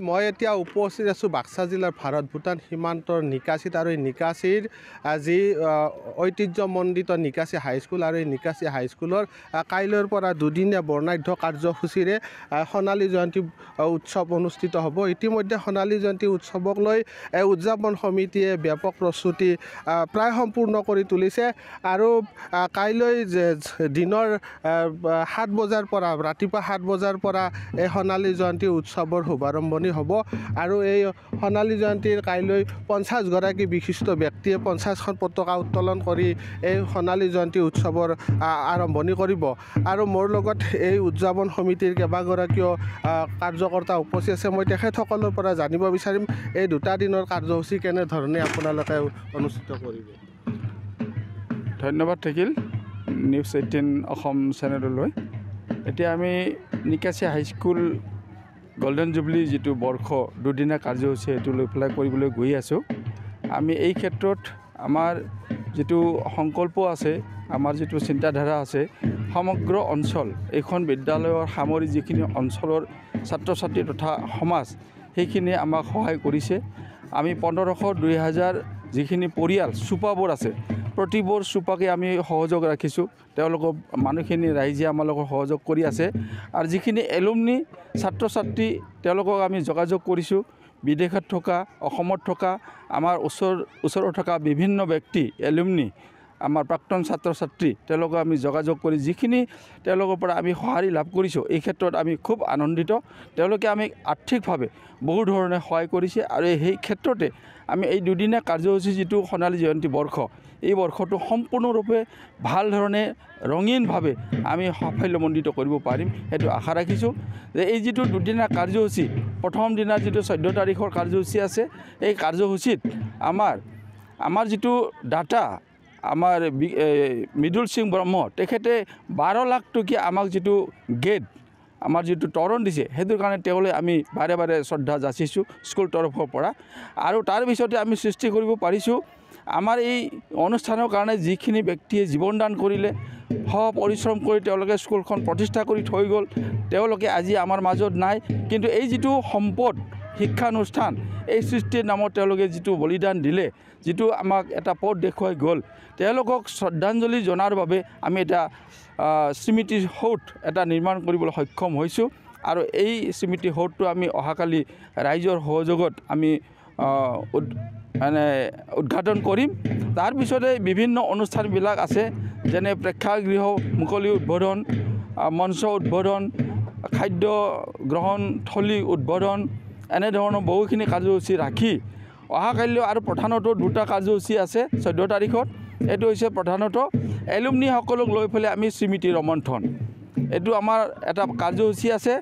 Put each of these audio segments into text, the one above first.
মই এতিয়া উপস্থিত আছোঁ বাক্সা জিলাৰ ভাৰত ভূটান সীমান্তৰ নিকাচীত আৰু এই নিকাচীৰ যি ঐতিহ্যমণ্ডিত নিকাচী হাইস্কুল আৰু এই নিকাচী হাইস্কুলৰ কাইলৈৰ পৰা দুদিনীয়া বৰ্ণাঢ্য কাৰ্যসূচীৰে সোণালী জয়ন্তী উৎসৱ অনুষ্ঠিত হ'ব। ইতিমধ্যে সোণালী জয়ন্তী উৎসৱক লৈ উদযাপন সমিতিয়ে ব্যাপক প্ৰস্তুতি প্ৰায় সম্পূৰ্ণ কৰি তুলিছে আৰু কাইলৈ দিনৰ 7 বজাৰ পৰা ৰাতিপুৱা 7 বজাৰ পৰা এই সোণালী জয়ন্তী উৎসৱৰ শুভাৰম্ভণি হ'ব আৰু এই সোণালী জয়ন্তীৰ কাইলৈ 50গৰাকী বিশিষ্ট ব্যক্তিয়ে 50খন পতাকা উত্তোলন কৰি এই সোণালী জয়ন্তী উৎসৱৰ আৰম্ভণি কৰিব আৰু মোৰ লগত এই উদযাপন সমিতিৰ কেইবাগৰাকীও কাৰ্যকৰ্তা উপস্থিত আছে। মই তেখেতসকলৰ পৰা জানিব বিচাৰিম এই 2টা দিনৰ কাৰ্যসূচী কেনেধৰণে আপোনালোকে অনুষ্ঠিত কৰিব। ধন্যবাদ থাকিল নিউজ 18 অসম চেনেললৈ। এতিয়া আমি নিকাচী হাইস্কুল গোল্ডেন জুবলি যিটো বৰ্ষ দুদিনীয়া কাৰ্যসূচী সেইটো লৈ পেলাই কৰিবলৈ গৈ আছোঁ। আমি এই ক্ষেত্ৰত আমাৰ যিটো সংকল্প আছে, আমাৰ যিটো চিন্তাধাৰা আছে, সমগ্ৰ অঞ্চল এইখন বিদ্যালয়ৰ সামৰি যিখিনি অঞ্চলৰ ছাত্ৰ ছাত্ৰী তথা সমাজ সেইখিনিয়ে আমাক সহায় কৰিছে। আমি 1500 2000 যিখিনি পৰিয়াল চুপাবোৰ আছে প্ৰতিবোৰ চুপাকে আমি সহযোগ ৰাখিছোঁ। তেওঁলোকৰ মানুহখিনি ৰাইজে আমাৰ লগত সহযোগ কৰি আছে আৰু যিখিনি এলুমনি ছাত্ৰ ছাত্ৰী তেওঁলোকক আমি যোগাযোগ কৰিছোঁ। বিদেশত থকা অসমত থকা আমাৰ ওচৰত থকা বিভিন্ন ব্যক্তি এলুমনি আমাৰ প্ৰাক্তন ছাত্ৰ ছাত্ৰী তেওঁলোকক আমি যোগাযোগ কৰি যিখিনি তেওঁলোকৰ পৰা আমি সঁহাৰি লাভ কৰিছোঁ এই ক্ষেত্ৰত আমি খুব আনন্দিত। তেওঁলোকে আমি আৰ্থিকভাৱে বহু ধৰণে সহায় কৰিছে আৰু সেই ক্ষেত্ৰতে আমি এই দুদিনীয়া কাৰ্যসূচী যিটো সোণালী জয়ন্তী বৰ্ষ এই বৰ্ষটো সম্পূৰ্ণৰূপে ভাল ধৰণে ৰঙীনভাৱে আমি সাফল্যমণ্ডিত কৰিব পাৰিম সেইটো আশা ৰাখিছোঁ। যে এই যিটো দুদিনীয়া কাৰ্যসূচী প্ৰথম দিনা যিটো 14 তাৰিখৰ কাৰ্যসূচী আছে এই কাৰ্যসূচীত আমাৰ যিটো ডাটা আমাৰ মৃদুল সিং ব্ৰহ্ম তেখেতে 12 লাখ টকীয়া আমাক যিটো গেট আমাৰ যিটো তৰণ দিছে সেইটোৰ কাৰণে তেওঁলৈ আমি বাৰে বাৰে শ্ৰদ্ধা যাচিছোঁ স্কুল তৰফৰ পৰা। আৰু তাৰ পিছতে আমি সৃষ্টি কৰিব পাৰিছোঁ আমাৰ এই অনুষ্ঠানৰ কাৰণে যিখিনি ব্যক্তিয়ে জীৱনদান কৰিলে পৰিশ্ৰম কৰি তেওঁলোকে স্কুলখন প্ৰতিষ্ঠা কৰি থৈ গ'ল, তেওঁলোকে আজি আমাৰ মাজত নাই। কিন্তু এই যিটো সম্পদ শিক্ষানুষ্ঠান এই সৃষ্টিৰ নামত তেওঁলোকে যিটো বলিদান দিলে, যিটো আমাক এটা পথ দেখুৱাই গ'ল, তেওঁলোকক শ্ৰদ্ধাঞ্জলি জনাৰ বাবে আমি এটা স্মৃতি সৌধ এটা নিৰ্মাণ কৰিবলৈ সক্ষম হৈছোঁ আৰু এই স্মৃতি সৌধটো আমি অহাকালি ৰাইজৰ সহযোগত আমি উদ্ঘাটন কৰিম। তাৰপিছতে বিভিন্ন অনুষ্ঠানবিলাক আছে, যেনে প্ৰেক্ষাগৃহ মুকলি উদ্বোধন, মঞ্চ উদ্বোধন, খাদ্য গ্ৰহণ থলী উদ্বোধন, এনেধৰণৰ বহুখিনি কাৰ্যসূচী ৰাখি অহাকালিলৈ আৰু প্ৰধানতঃ 2টা কাৰ্যসূচী আছে 14 তাৰিখত। এইটো হৈছে প্ৰধানতঃ এলুমনিসকলক লৈ পেলাই আমি স্মৃতি ৰমন্থন, এইটো আমাৰ এটা কাৰ্যসূচী আছে।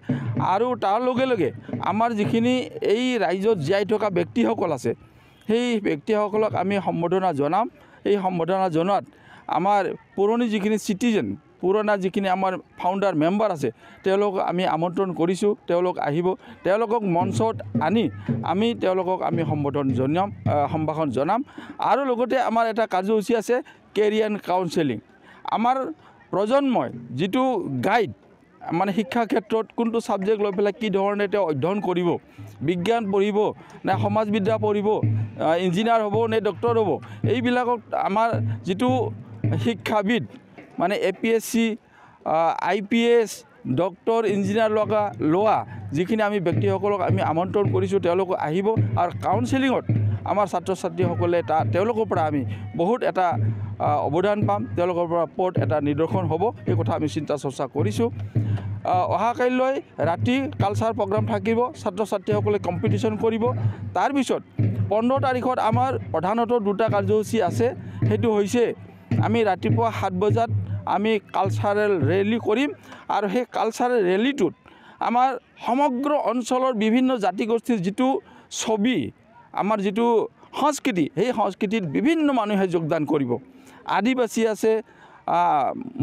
আৰু তাৰ লগে লগে আমাৰ যিখিনি এই ৰাইজত জীয়াই থকা ব্যক্তিসকল আছে সেই ব্যক্তিসকলক আমি সম্বৰ্ধনা জনাম। এই সম্বৰ্ধনা জনোৱাত আমাৰ পুৰণি যিখিনি চিটিজেন, পুৰণা যিখিনি আমাৰ ফাউণ্ডাৰ মেম্বাৰ আছে তেওঁলোকক আমি আমন্ত্ৰণ কৰিছোঁ, তেওঁলোক আহিব। তেওঁলোকক মঞ্চত আনি তেওঁলোকক আমি সম্ভাষণ জনাম। আৰু লগতে আমাৰ এটা কাৰ্যসূচী আছে কেৰিয়াৰ কাউন্সেলিং। আমাৰ প্ৰজন্মই যিটো গাইড মানে শিক্ষা ক্ষেত্ৰত কোনটো ছাবজেক্ট লৈ পেলাই কি ধৰণে তেওঁ অধ্যয়ন কৰিব, বিজ্ঞান পঢ়িব নে সমাজবিদ্যা পঢ়িব, ইঞ্জিনিয়াৰ হ'ব নে ডক্টৰ হ'ব, এইবিলাকক আমাৰ যিটো শিক্ষাবিদ মানে APSC IPS ডক্টৰ ইঞ্জিনিয়াৰ লোৱা যিখিনি আমি ব্যক্তিসকলক আমি আমন্ত্ৰণ কৰিছোঁ তেওঁলোক আহিব। আৰু কাউন্সেলিঙত আমাৰ ছাত্ৰ ছাত্ৰীসকলে তেওঁলোকৰ পৰা আমি বহুত এটা অৱদান পাম, তেওঁলোকৰ পৰা পথ এটা নিদৰ্শন হ'ব, এই কথা আমি চিন্তা চৰ্চা কৰিছোঁ। অহাকালিলৈ ৰাতি কালচাৰ প্ৰগ্ৰাম থাকিব, ছাত্ৰ ছাত্ৰীসকলে কম্পিটিশ্যন কৰিব। তাৰপিছত 15 তাৰিখত আমাৰ প্ৰধানতঃ 2টা কাৰ্যসূচী আছে। সেইটো হৈছে আমি ৰাতিপুৱা 7 বজাত আমি কালচাৰেল ৰেলী কৰিম আৰু সেই কালচাৰেল ৰেলীটোত আমাৰ সমগ্ৰ অঞ্চলৰ বিভিন্ন জাতিগোষ্ঠীৰ যিটো ছবি, আমাৰ যিটো সংস্কৃতি, সেই সংস্কৃতিত বিভিন্ন মানুহে যোগদান কৰিব। আদিবাসী আছে,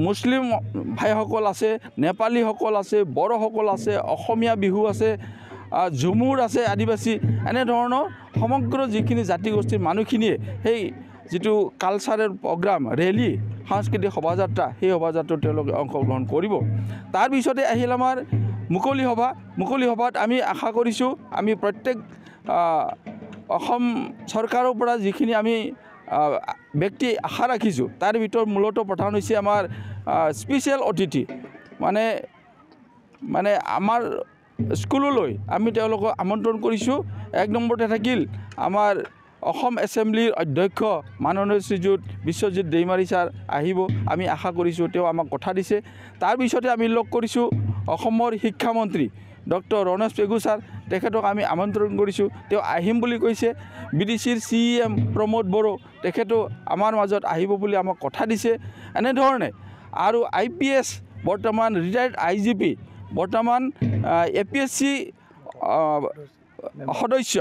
মুছলিম ভাইসকল আছে, নেপালীসকল আছে, বড়োসকল আছে, অসমীয়া বিহু আছে, ঝুমুৰ আছে, আদিবাসী, এনেধৰণৰ সমগ্ৰ যিখিনি জাতিগোষ্ঠীৰ মানুহখিনিয়ে সেই যিটো কালচাৰেল প্ৰগ্ৰাম ৰেলী সাংস্কৃতিক শোভাযাত্ৰা সেই শোভাযাত্ৰাত তেওঁলোকে অংশগ্ৰহণ কৰিব। তাৰপিছতে আহিল আমাৰ মুকলি সভাত আমি আশা কৰিছোঁ আমি প্ৰত্যেক অসম চৰকাৰৰ পৰা যিখিনি আমি ব্যক্তি আশা ৰাখিছোঁ তাৰ ভিতৰত মূলতঃ প্ৰধান হৈছে আমাৰ স্পেচিয়েল অতিথি মানে আমাৰ স্কুললৈ আমি তেওঁলোকক আমন্ত্ৰণ কৰিছোঁ। এক নম্বৰতে থাকিল আমাৰ অসম এছেম্বলিৰ অধ্যক্ষ মাননীয় শ্ৰীযুত বিশ্বজিৎ দৈমাৰী ছাৰ আহিব, আমি আশা কৰিছোঁ, তেওঁ আমাক কথা দিছে। তাৰ পিছতে আমি লগ কৰিছোঁ অসমৰ শিক্ষামন্ত্ৰী ডক্টৰ ৰণেশ পেগু ছাৰ, তেখেতক আমি আমন্ত্ৰণ কৰিছোঁ, তেওঁ আহিম বুলি কৈছে। BDCৰ CEM প্ৰমোদ বড়ো তেখেতো আমাৰ মাজত আহিব বুলি আমাক কথা দিছে। এনেধৰণে আৰু IPS বৰ্তমান ৰিটায়াৰ্ড IGP বৰ্তমান APSC সদস্য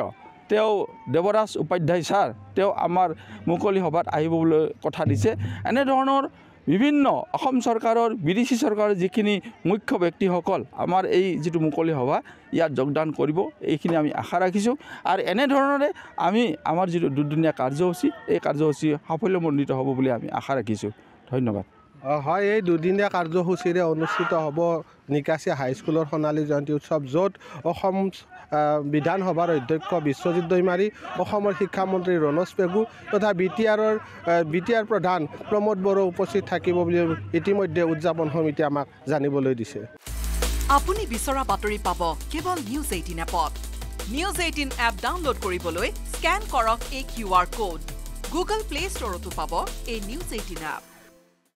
তেওঁ দেৱৰাজ উপাধ্যায় ছাৰ, তেওঁ আমাৰ মুকলি সভাত আহিবলৈ কথা দিছে। এনেধৰণৰ বিভিন্ন অসম চৰকাৰৰ BDC চৰকাৰৰ যিখিনি মুখ্য ব্যক্তিসকল আমাৰ এই যিটো মুকলি সভা ইয়াত যোগদান কৰিব, এইখিনি আমি আশা ৰাখিছোঁ। আৰু এনেধৰণৰে আমি আমাৰ যিটো দুদিনীয়া কাৰ্যসূচী এই কাৰ্যসূচী সাফল্যমণ্ডিত হ'ব বুলি আমি আশা ৰাখিছোঁ। ধন্যবাদ। হয়, এই দুদিনীয়া কাৰ্যসূচীৰে অনুষ্ঠিত হ'ব নিকাচি হাইস্কুলৰ সোণালী জয়ন্তী উৎসৱ, য'ত অসম বিধানসভাৰ অধ্যক্ষ বিশ্বজিৎ দৈমাৰী, অসমৰ শিক্ষামন্ত্ৰী ৰণেশ পেগু তথা BTR প্ৰধান প্ৰমোদ বড়ো উপস্থিত থাকিব বুলি ইতিমধ্যে উদযাপন সমিতিয়ে আমাক জানিবলৈ দিছে। আপুনি বিচৰা বাতৰি পাব কেৱল নিউজ 18 এপত। নিউজ 18 এপ ডাউনলোড কৰিবলৈ স্কেন কৰক এই QR কোড। গুগল প্লে ষ্টৰতো পাব এই নিউজ 18 এপ।